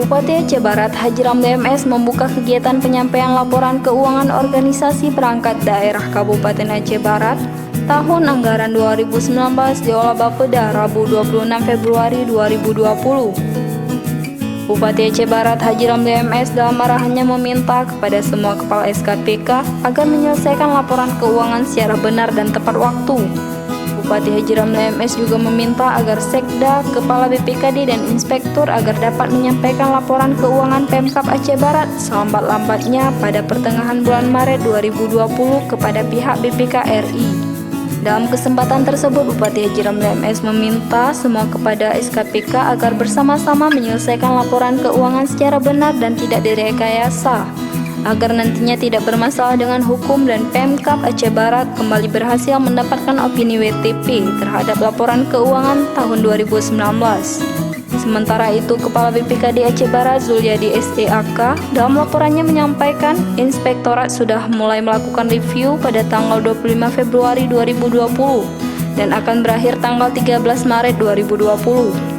Bupati Aceh Barat Haji Ramli MS membuka kegiatan penyampaian laporan keuangan organisasi perangkat daerah Kabupaten Aceh Barat tahun anggaran 2019 di Olah Bapeda Rabu 26 Februari 2020. Bupati Aceh Barat Haji Ramli MS dalam arahannya meminta kepada semua kepala SKPK agar menyelesaikan laporan keuangan secara benar dan tepat waktu. Bupati Haji Ramli MS juga meminta agar Sekda, Kepala BPKD dan Inspektur agar dapat menyampaikan laporan keuangan Pemkab Aceh Barat selambat-lambatnya pada pertengahan bulan Maret 2020 kepada pihak BPK RI. Dalam kesempatan tersebut, Bupati Haji Ramli MS meminta semua kepada SKPK agar bersama-sama menyelesaikan laporan keuangan secara benar dan tidak direkayasa, agar nantinya tidak bermasalah dengan hukum dan Pemkab Aceh Barat kembali berhasil mendapatkan opini WTP terhadap laporan keuangan tahun 2019. Sementara itu, Kepala BPKD Aceh Barat Zuliadi SEAK dalam laporannya menyampaikan Inspektorat sudah mulai melakukan review pada tanggal 25 Februari 2020 dan akan berakhir tanggal 13 Maret 2020.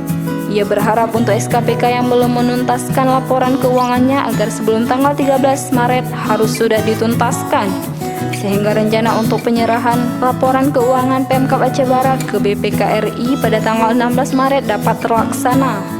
Ia berharap untuk SKPK yang belum menuntaskan laporan keuangannya agar sebelum tanggal 13 Maret harus sudah dituntaskan, sehingga rencana untuk penyerahan laporan keuangan Pemkab Aceh Barat ke BPK RI pada tanggal 16 Maret dapat terlaksana.